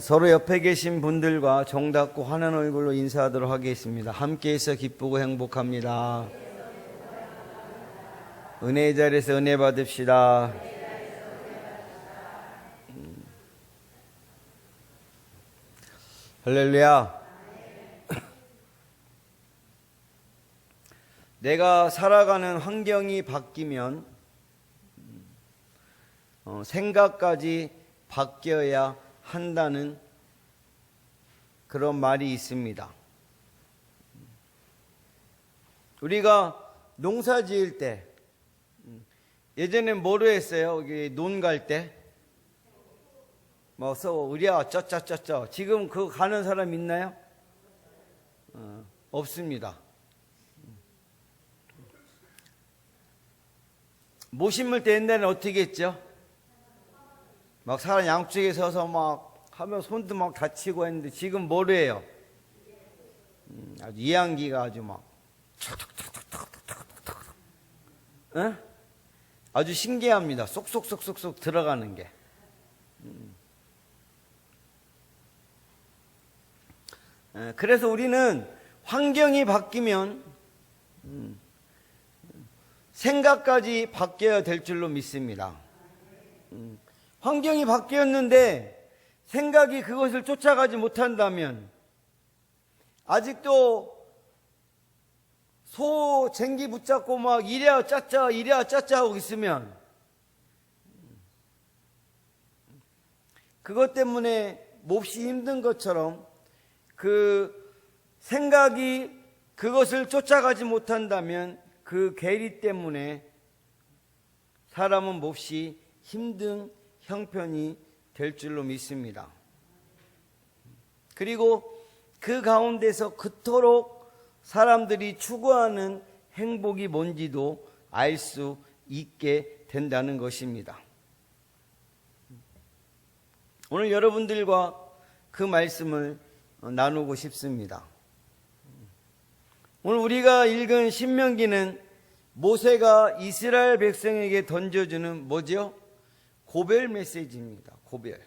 서로 옆에 계신 분들과 정답고 환한 얼굴로 인사하도록 하겠습니다. 함께해서 기쁘고 행복합니다. 은혜의 자리에서 은혜 받읍시다. 할렐루야. 내가 살아가는 환경이 바뀌면 생각까지 바뀌어야 한다는 그런 말이 있습니다. 우리가 농사 지을 때 예전엔 뭐로 했어요? 논 갈 때? 우리야 쩌쩌쩌쩌. 지금 그거 가는 사람 있나요? 없습니다. 못 심을 때 옛날에는 어떻게 했죠? 막 사람 양쪽에 서서 막 하면 손도 막 다치고 했는데 지금 뭐로 해요? 아주 이양기가 아주 막 아주 신기합니다. 쏙쏙쏙쏙쏙 들어가는 게. 그래서 우리는 환경이 바뀌면 생각까지 바뀌어야 될 줄로 믿습니다. 환경이 바뀌었는데 생각이 그것을 쫓아가지 못한다면 아직도 소 쟁기 붙잡고 막 이래야 짜짜 이래야 짜짜 하고 있으면 그것 때문에 몹시 힘든 것처럼 그 생각이 그것을 쫓아가지 못한다면 그 괴리 때문에 사람은 몹시 힘든 형편이 될 줄로 믿습니다. 그리고 그 가운데서 그토록 사람들이 추구하는 행복이 뭔지도 알 수 있게 된다는 것입니다. 오늘 여러분들과 그 말씀을 나누고 싶습니다. 오늘 우리가 읽은 신명기는 모세가 이스라엘 백성에게 던져주는 뭐죠? 고별 메시지입니다. 고별.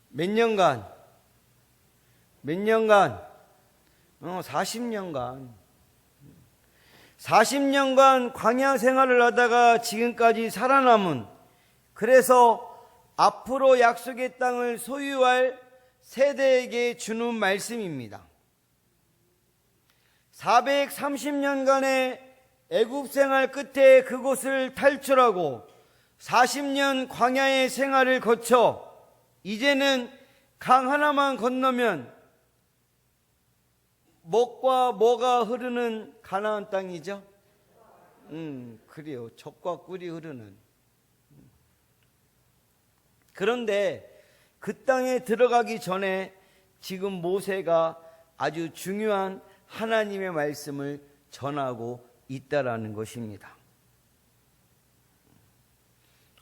몇 년간 40년간 광야 생활을 하다가 지금까지 살아남은, 그래서 앞으로 약속의 땅을 소유할 세대에게 주는 말씀입니다. 430년간의 애굽 생활 끝에 그곳을 탈출하고 40년 광야의 생활을 거쳐 이제는 강 하나만 건너면 먹과 뭐가 흐르는 가나안 땅이죠. 그래요. 젖과 꿀이 흐르는. 그런데 그 땅에 들어가기 전에 지금 모세가 아주 중요한 하나님의 말씀을 전하고 있다라는 것입니다.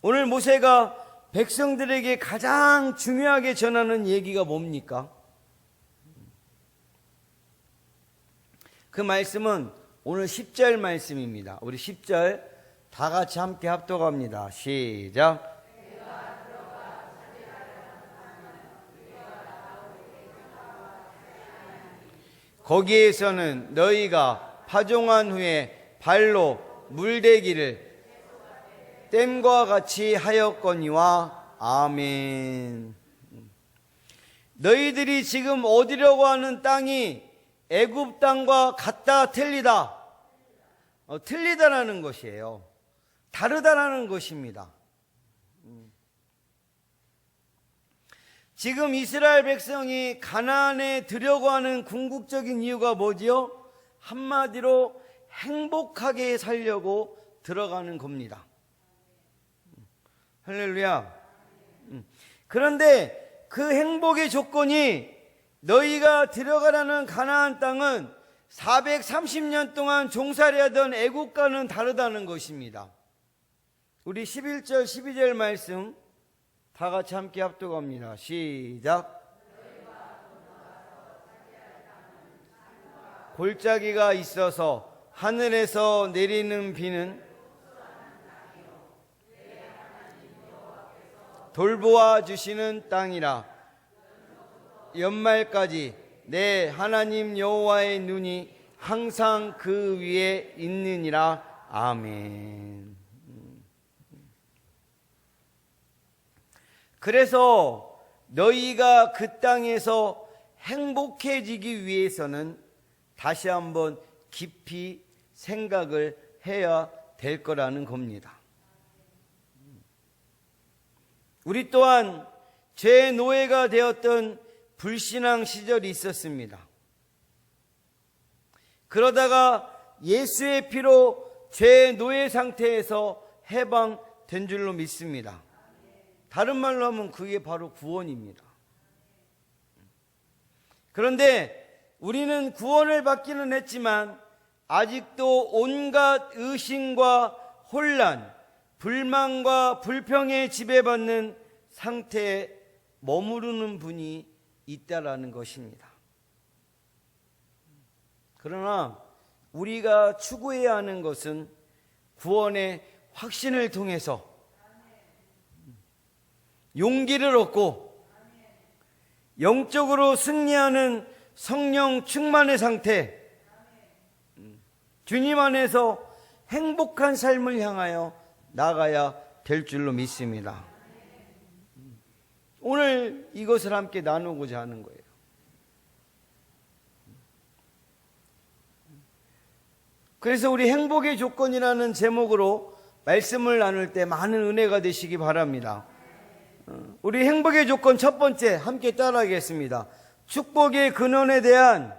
오늘 모세가 백성들에게 가장 중요하게 전하는 얘기가 뭡니까? 그 말씀은 오늘 10절 말씀입니다. 우리 10절 다 같이 함께 합독합니다. 시작. 거기에서는 너희가 파종한 후에 발로 물대기를 댐과 같이 하였거니와. 아멘. 너희들이 지금 얻으려고 하는 땅이 애굽 땅과 같다 틀리다. 틀리다라는 것이에요. 다르다라는 것입니다. 지금 이스라엘 백성이 가나안에 들여고 하는 궁극적인 이유가 뭐지요? 한마디로 행복하게 살려고 들어가는 겁니다. 할렐루야. 그런데 그 행복의 조건이 너희가 들어가라는 가나안 땅은 430년 동안 종살이하던 애국과는 다르다는 것입니다. 우리 11절 12절 말씀 다 같이 함께 합독합니다. 시작. 골짜기가 있어서 하늘에서 내리는 비는 돌보아 주시는 땅이라. 연말까지 내 하나님 여호와의 눈이 항상 그 위에 있느니라. 아멘. 그래서 너희가 그 땅에서 행복해지기 위해서는 다시 한번 깊이 생각을 해야 될 거라는 겁니다. 우리 또한 죄의 노예가 되었던 불신앙 시절이 있었습니다. 그러다가 예수의 피로 죄의 노예 상태에서 해방된 줄로 믿습니다. 다른 말로 하면 그게 바로 구원입니다. 그런데 우리는 구원을 받기는 했지만 아직도 온갖 의심과 혼란, 불만과 불평에 지배받는 상태에 머무르는 분이 있다라는 것입니다. 그러나 우리가 추구해야 하는 것은 구원의 확신을 통해서 용기를 얻고 영적으로 승리하는 성령 충만의 상태, 주님 안에서 행복한 삶을 향하여 나가야 될 줄로 믿습니다. 오늘 이것을 함께 나누고자 하는 거예요. 그래서 우리 행복의 조건이라는 제목으로 말씀을 나눌 때 많은 은혜가 되시기 바랍니다. 우리 행복의 조건 첫 번째 함께 따라하겠습니다. 축복의 근원에 대한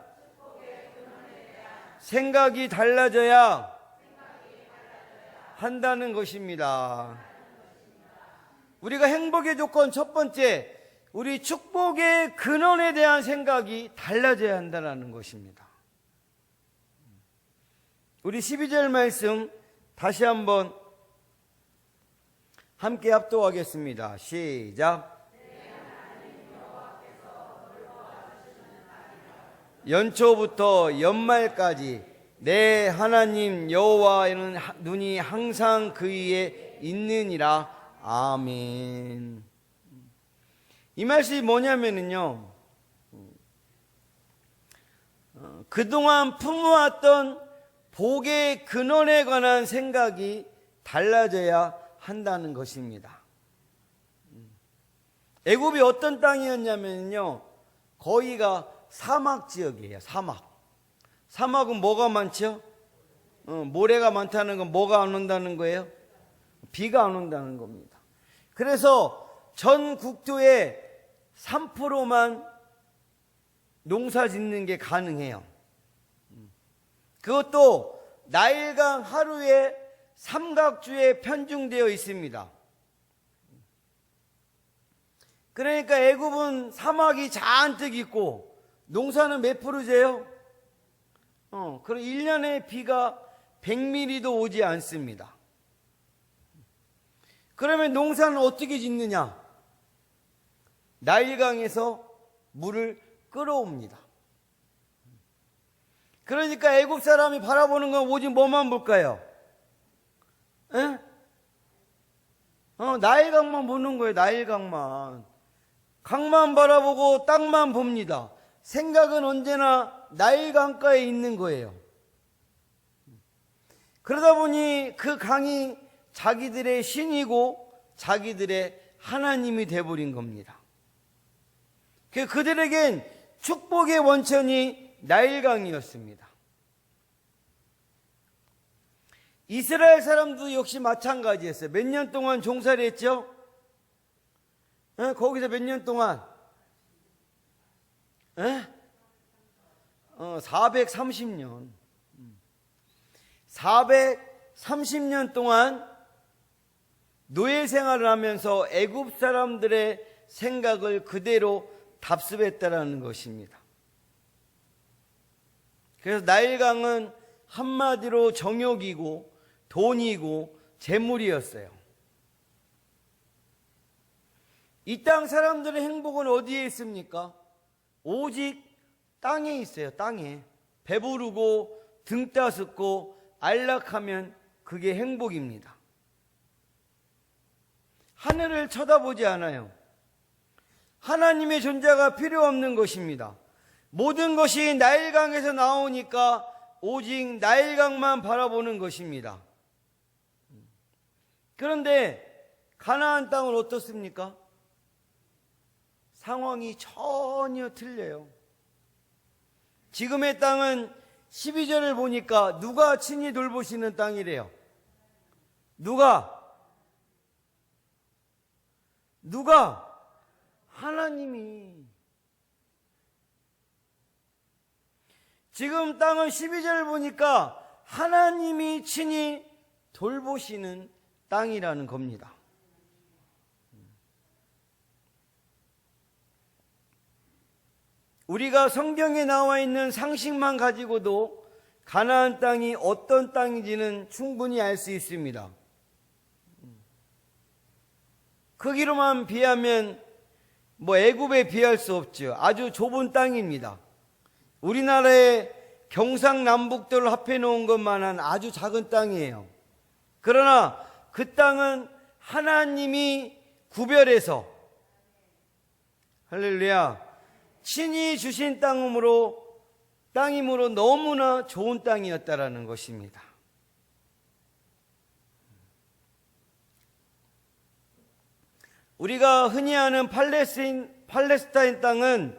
생각이 달라져야 한다는 것입니다. 우리가 행복의 조건 첫 번째, 우리 축복의 근원에 대한 생각이 달라져야 한다는 것입니다. 우리 12절 말씀 다시 한번 함께 합독하겠습니다. 시작. 연초부터 연말까지 내 하나님 여호와의 눈이 항상 그 위에 있느니라. 아멘. 이 말씀이 뭐냐면요, 그동안 품어왔던 복의 근원에 관한 생각이 달라져야 한다는 것입니다. 애굽이 어떤 땅이었냐면요, 거기가 사막 지역이에요. 사막은 뭐가 많죠? 모래가 많다는 건 뭐가 안 온다는 거예요? 비가 안 온다는 겁니다. 그래서 전 국토의 3%만 농사 짓는 게 가능해요. 그것도 나일강 하루에 삼각주에 편중되어 있습니다. 그러니까 애굽은 사막이 잔뜩 있고 농사는 몇 프로제요? 그럼 1년에 비가 100mm도 오지 않습니다. 그러면 농사는 어떻게 짓느냐? 나일강에서 물을 끌어옵니다. 그러니까 애굽 사람이 바라보는 건 오직 뭐만 볼까요? 나일강만 보는 거예요. 나일강만. 강만 바라보고 땅만 봅니다. 생각은 언제나 나일강가에 있는 거예요. 그러다 보니 그 강이 자기들의 신이고 자기들의 하나님이 되어버린 겁니다. 그들에겐 축복의 원천이 나일강이었습니다. 이스라엘 사람도 역시 마찬가지였어요. 몇 년 동안 종살이 했죠? 거기서 몇 년 동안? 430년. 430년 동안 노예 생활을 하면서 애굽 사람들의 생각을 그대로 답습했다라는 것입니다. 그래서 나일강은 한마디로 정욕이고 돈이고 재물이었어요. 이 땅 사람들의 행복은 어디에 있습니까? 오직 땅에 있어요. 땅에. 배부르고 등 따숩고 안락하면 그게 행복입니다. 하늘을 쳐다보지 않아요. 하나님의 존재가 필요 없는 것입니다. 모든 것이 나일강에서 나오니까 오직 나일강만 바라보는 것입니다. 그런데 가나안 땅은 어떻습니까? 상황이 전혀 틀려요. 지금의 땅은 12절을 보니까 누가 친히 돌보시는 땅이래요. 누가? 하나님이. 지금 땅은 12절을 보니까 하나님이 친히 돌보시는 땅이라는 겁니다. 우리가 성경에 나와 있는 상식만 가지고도 가나안 땅이 어떤 땅인지는 충분히 알 수 있습니다. 크기로만 비하면 애굽에 비할 수 없죠. 아주 좁은 땅입니다. 우리나라의 경상남북도를 합해 놓은 것만한 아주 작은 땅이에요. 그러나 그 땅은 하나님이 구별해서, 할렐루야, 친히 주신 땅이므로 너무나 좋은 땅이었다라는 것입니다. 우리가 흔히 아는 팔레스타인 땅은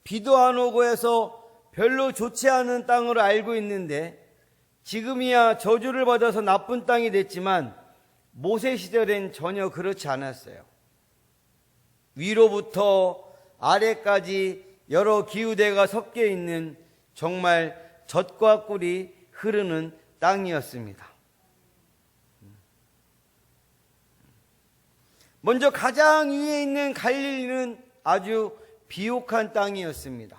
비도 안 오고 해서 별로 좋지 않은 땅으로 알고 있는데, 지금이야 저주를 받아서 나쁜 땅이 됐지만 모세 시절엔 전혀 그렇지 않았어요. 위로부터 아래까지 여러 기후대가 섞여 있는 정말 젖과 꿀이 흐르는 땅이었습니다. 먼저 가장 위에 있는 갈릴리는 아주 비옥한 땅이었습니다.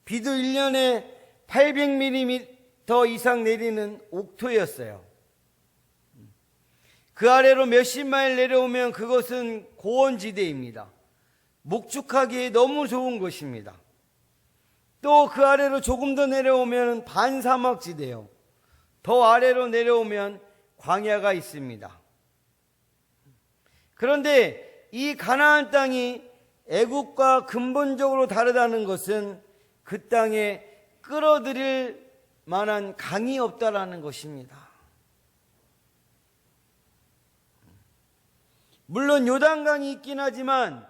비도 1년에 800mm 이상 내리는 옥토였어요. 그 아래로 몇십 마일 내려오면 그것은 고원지대입니다. 목축하기에 너무 좋은 것입니다. 또 그 아래로 조금 더 내려오면 반사막지대요. 더 아래로 내려오면 광야가 있습니다. 그런데 이 가나안 땅이 애굽과 근본적으로 다르다는 것은 그 땅에 끌어들일 만한 강이 없다라는 것입니다. 물론 요단강이 있긴 하지만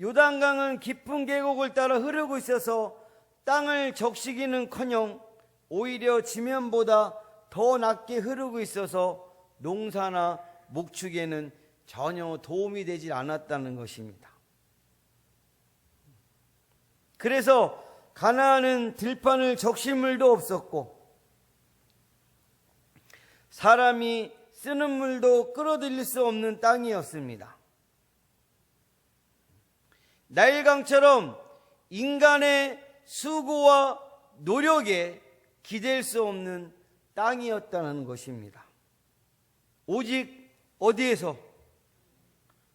요단강은 깊은 계곡을 따라 흐르고 있어서 땅을 적시기는커녕 오히려 지면보다 더 낮게 흐르고 있어서 농사나 목축에는 전혀 도움이 되지 않았다는 것입니다. 그래서 가나안은 들판을 적실 물도 없었고 사람이 쓰는 물도 끌어들일 수 없는 땅이었습니다. 나일강처럼 인간의 수고와 노력에 기댈 수 없는 땅이었다는 것입니다. 오직 어디에서?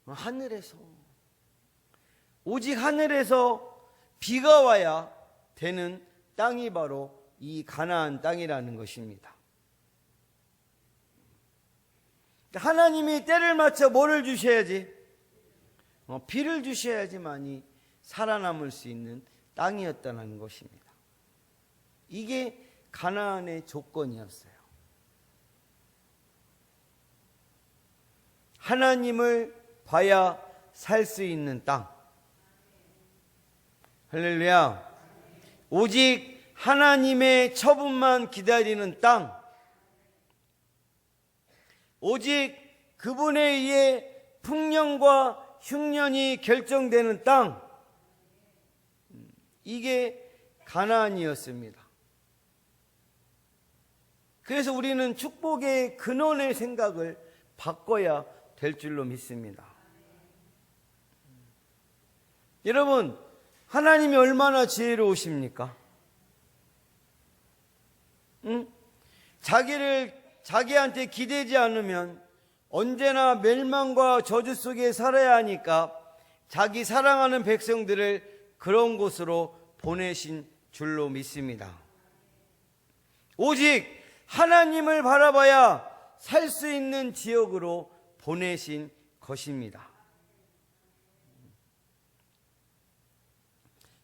하늘에서. 오직 하늘에서 비가 와야 되는 땅이 바로 이 가나안 땅이라는 것입니다. 하나님이 때를 맞춰 뭐를 주셔야지? 비를 주셔야지만이 살아남을 수 있는 땅이었다는 것입니다. 이게 가나안의 조건이었어요. 하나님을 봐야 살 수 있는 땅. 할렐루야. 오직 하나님의 처분만 기다리는 땅. 오직 그분에 의해 풍년과 흉년이 결정되는 땅. 이게 가나안이었습니다. 그래서 우리는 축복의 근원의 생각을 바꿔야 될 줄로 믿습니다. 여러분, 하나님이 얼마나 지혜로우십니까? 자기한테 기대지 않으면 언제나 멸망과 저주 속에 살아야 하니까 자기 사랑하는 백성들을 그런 곳으로 보내신 줄로 믿습니다. 오직 하나님을 바라봐야 살 수 있는 지역으로 보내신 것입니다.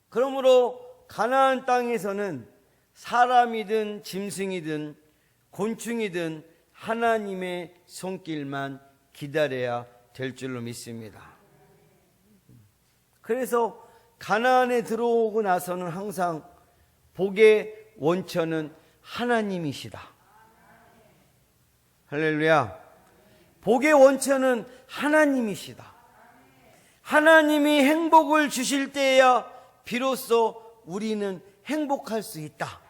그러므로 가나안 땅에서는 사람이든 짐승이든 곤충이든 하나님의 손길만 기다려야 될 줄로 믿습니다. 그래서 가나안에 들어오고 나서는 항상 복의 원천은 하나님이시다. 할렐루야. 복의 원천은 하나님이시다. 하나님이 행복을 주실 때에야 비로소 우리는 행복할 수 있다.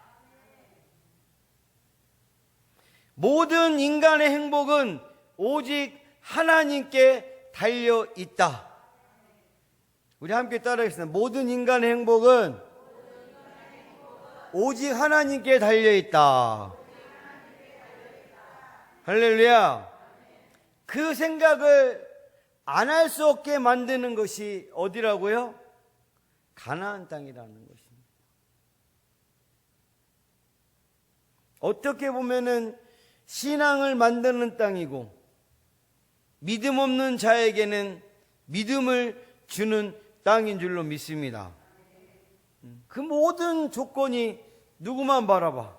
모든 인간의 행복은 오직 하나님께 달려 있다. 우리 함께 따라하겠습니다. 모든 인간의 행복은 오직 하나님께 달려 있다. 할렐루야. 그 생각을 안 할 수 없게 만드는 것이 어디라고요? 가나안 땅이라는 것입니다. 어떻게 보면은 신앙을 만드는 땅이고 믿음 없는 자에게는 믿음을 주는 땅인 줄로 믿습니다. 그 모든 조건이 누구만 바라봐?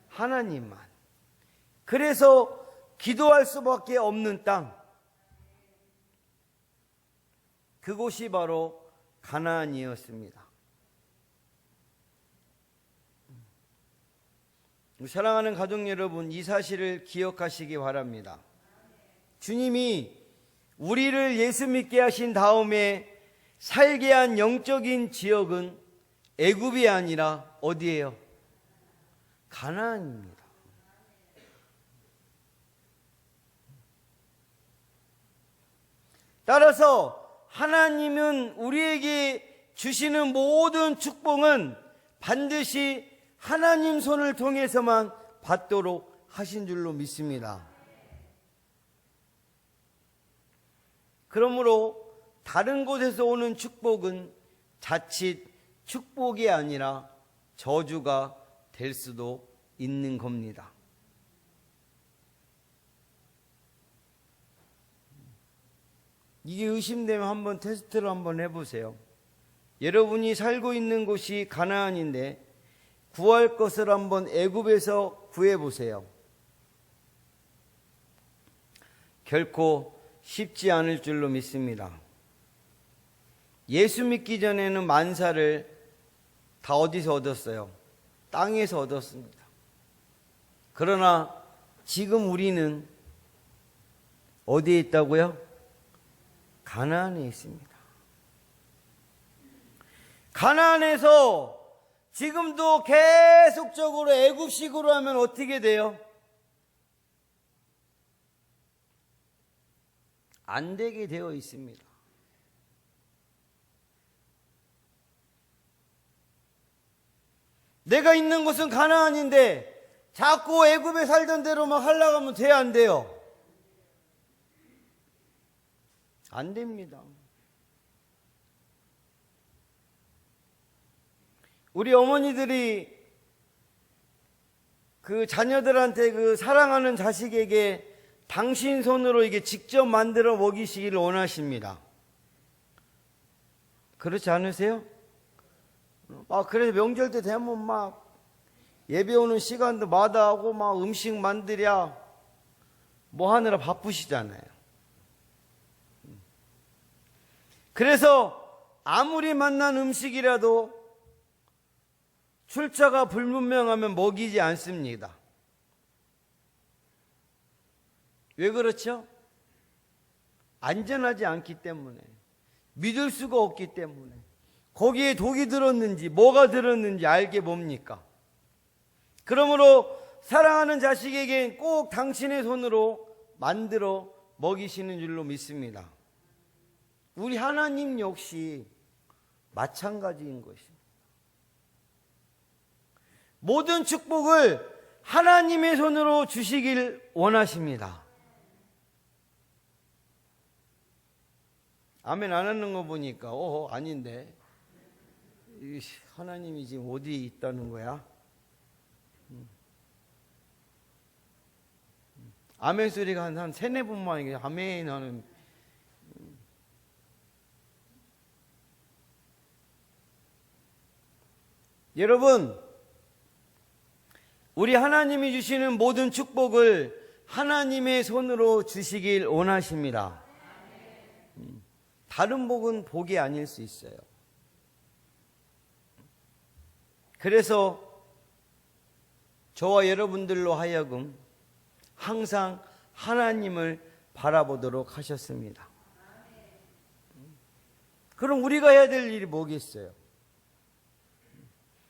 하나님만. 그래서 기도할 수밖에 없는 땅, 그곳이 바로 가나안이었습니다. 사랑하는 가족 여러분, 이 사실을 기억하시기 바랍니다. 주님이 우리를 예수 믿게 하신 다음에 살게 한 영적인 지역은 애굽이 아니라 어디예요? 가나안입니다. 따라서 하나님은 우리에게 주시는 모든 축복은 반드시 하나님 손을 통해서만 받도록 하신 줄로 믿습니다. 그러므로 다른 곳에서 오는 축복은 자칫 축복이 아니라 저주가 될 수도 있는 겁니다. 이게 의심되면 한번 테스트를 한번 해보세요. 여러분이 살고 있는 곳이 가나안인데 구할 것을 한번 애굽에서 구해보세요. 결코 쉽지 않을 줄로 믿습니다. 예수 믿기 전에는 만사를 다 어디서 얻었어요? 땅에서 얻었습니다. 그러나 지금 우리는 어디에 있다고요? 가나안에 있습니다. 가나안에서 지금도 계속적으로 애굽식으로 하면 어떻게 돼요? 안 되게 되어 있습니다. 내가 있는 곳은 가나안인데 자꾸 애굽에 살던 대로만 하려고 하면 돼야 안 돼요? 안 됩니다. 우리 어머니들이 그 자녀들한테 그 사랑하는 자식에게 당신 손으로 이게 직접 만들어 먹이시기를 원하십니다. 그렇지 않으세요? 그래서 명절 때 되면 막 예배 오는 시간도 마다하고 막 음식 만들랴 뭐 하느라 바쁘시잖아요. 그래서 아무리 맛난 음식이라도 출처가 불분명하면 먹이지 않습니다. 왜 그렇죠? 안전하지 않기 때문에, 믿을 수가 없기 때문에, 거기에 독이 들었는지 뭐가 들었는지 알게 뭡니까? 그러므로 사랑하는 자식에게 꼭 당신의 손으로 만들어 먹이시는 줄로 믿습니다. 우리 하나님 역시 마찬가지인 것입니다. 모든 축복을 하나님의 손으로 주시길 원하십니다. 아멘 안 하는 거 보니까 아닌데 하나님이 지금 어디 있다는 거야? 아멘 소리가 한 세네 번만 아멘 하는 여러분, 우리 하나님이 주시는 모든 축복을 하나님의 손으로 주시길 원하십니다. 다른 복은 복이 아닐 수 있어요. 그래서 저와 여러분들로 하여금 항상 하나님을 바라보도록 하셨습니다. 그럼 우리가 해야 될 일이 뭐겠어요?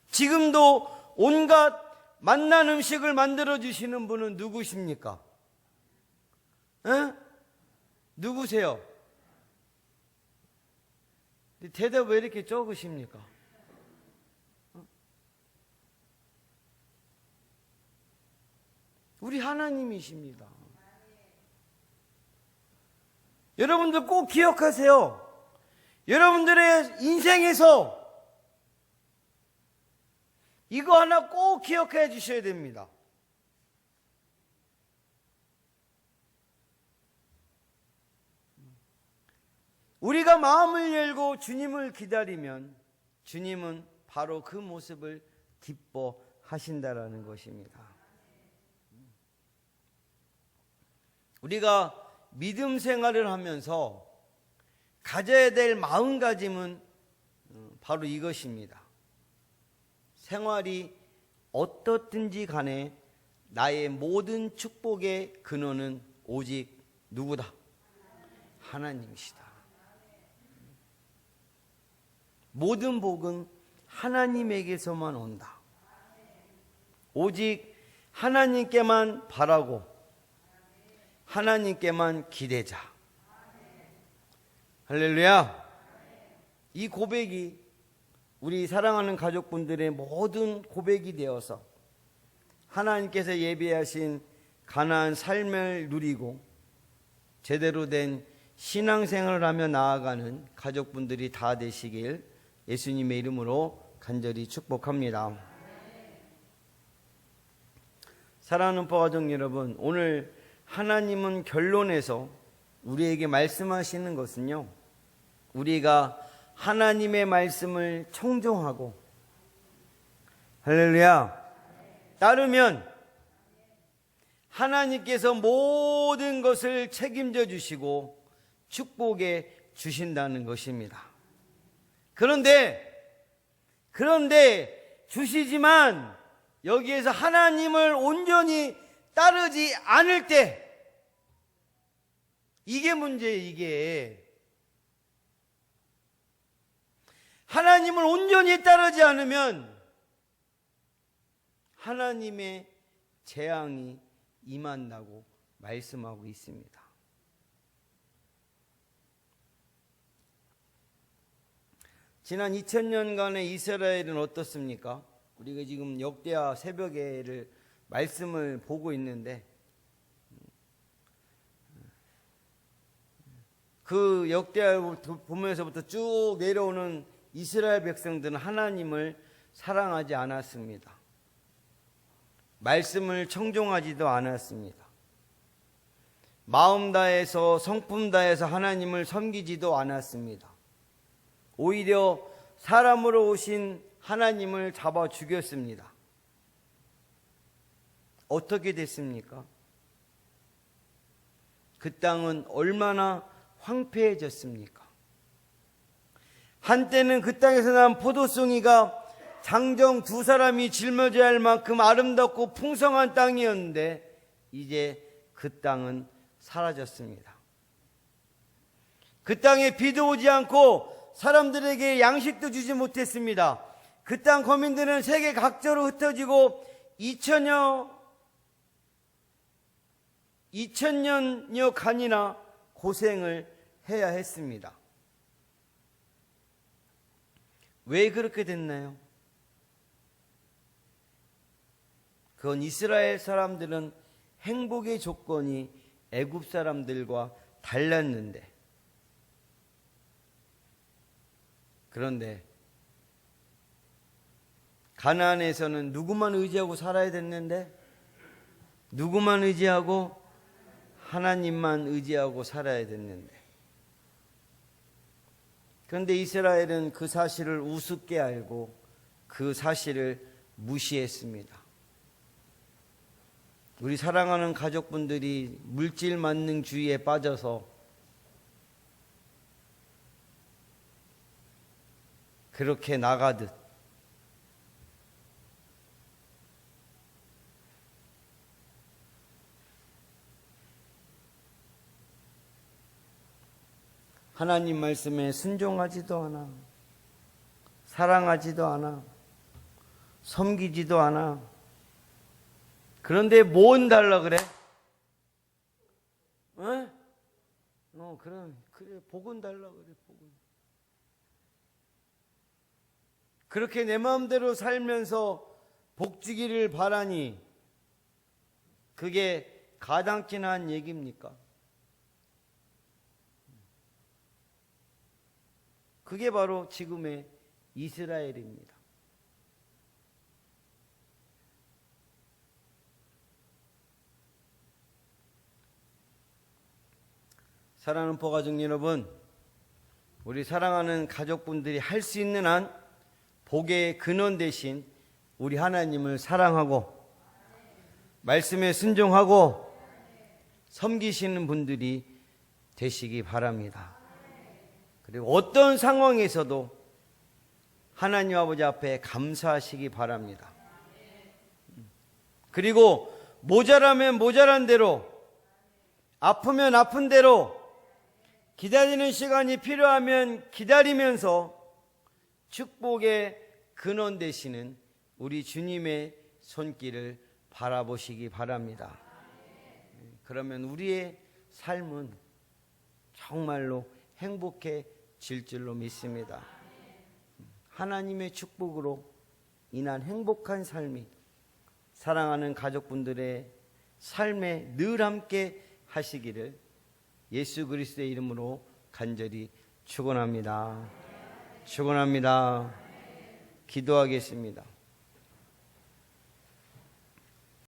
지금도 온갖 맛난 음식을 만들어 주시는 분은 누구십니까? 누구세요? 대답 왜 이렇게 적으십니까? 우리 하나님이십니다. 여러분들 꼭 기억하세요. 여러분들의 인생에서 이거 하나 꼭 기억해 주셔야 됩니다. 우리가 마음을 열고 주님을 기다리면 주님은 바로 그 모습을 기뻐하신다라는 것입니다. 우리가 믿음 생활을 하면서 가져야 될 마음가짐은 바로 이것입니다. 생활이 어떻든지 간에 나의 모든 축복의 근원은 오직 누구다? 하나님이시다. 모든 복은 하나님에게서만 온다. 오직 하나님께만 바라고 하나님께만 기대자. 할렐루야. 이 고백이 우리 사랑하는 가족분들의 모든 고백이 되어서 하나님께서 예비하신 가나안 삶을 누리고 제대로 된 신앙생활을 하며 나아가는 가족분들이 다 되시길 예수님의 이름으로 간절히 축복합니다. 사랑하는 포가족 여러분, 오늘 하나님은 결론에서 우리에게 말씀하시는 것은요, 우리가 하나님의 말씀을 청종하고 할렐루야 따르면 하나님께서 모든 것을 책임져 주시고 축복해 주신다는 것입니다. 그런데 주시지만 여기에서 하나님을 온전히 따르지 않을 때 이게 문제예요. 이게 하나님을 온전히 따르지 않으면 하나님의 재앙이 임한다고 말씀하고 있습니다. 지난 2000년간의 이스라엘은 어떻습니까? 우리가 지금 역대하 새벽에를 말씀을 보고 있는데 그 역대하 보면서부터 쭉 내려오는 이스라엘 백성들은 하나님을 사랑하지 않았습니다. 말씀을 청종하지도 않았습니다. 마음 다해서 성품 다해서 하나님을 섬기지도 않았습니다. 오히려 사람으로 오신 하나님을 잡아 죽였습니다. 어떻게 됐습니까? 그 땅은 얼마나 황폐해졌습니까? 한때는 그 땅에서 난 포도송이가 장정 두 사람이 짊어져야 할 만큼 아름답고 풍성한 땅이었는데 이제 그 땅은 사라졌습니다. 그 땅에 비도 오지 않고 사람들에게 양식도 주지 못했습니다. 그 땅 거민들은 세계 각지로 흩어지고 2000년여 간이나 고생을 해야 했습니다. 왜 그렇게 됐나요? 그건 이스라엘 사람들은 행복의 조건이 애굽 사람들과 달랐는데, 그런데 가나안에서는 누구만 의지하고 살아야 됐는데, 누구만 의지하고? 하나님만 의지하고 살아야 됐는데, 그런데 이스라엘은 그 사실을 우습게 알고 그 사실을 무시했습니다. 우리 사랑하는 가족분들이 물질 만능주의에 빠져서 그렇게 나가듯 하나님 말씀에 순종하지도 않아, 사랑하지도 않아, 섬기지도 않아. 그런데 뭔 달라 그래? 그래, 복은 달라 그래, 복은. 그렇게 내 마음대로 살면서 복 주기를 바라니 그게 가당키나 한 얘기입니까? 그게 바로 지금의 이스라엘입니다. 사랑하는 포가족 여러분, 우리 사랑하는 가족분들이 할 수 있는 한 복의 근원 되신 우리 하나님을 사랑하고 말씀에 순종하고 섬기시는 분들이 되시기 바랍니다. 그리고 어떤 상황에서도 하나님 아버지 앞에 감사하시기 바랍니다. 그리고 모자라면 모자란 대로, 아프면 아픈 대로, 기다리는 시간이 필요하면 기다리면서 축복의 근원 되시는 우리 주님의 손길을 바라보시기 바랍니다. 그러면 우리의 삶은 정말로 행복해질 줄로 믿습니다. 하나님의 축복으로 인한 행복한 삶이 사랑하는 가족분들의 삶에 늘 함께 하시기를 예수 그리스도의 이름으로 간절히 축원합니다. 축원합니다. 기도하겠습니다.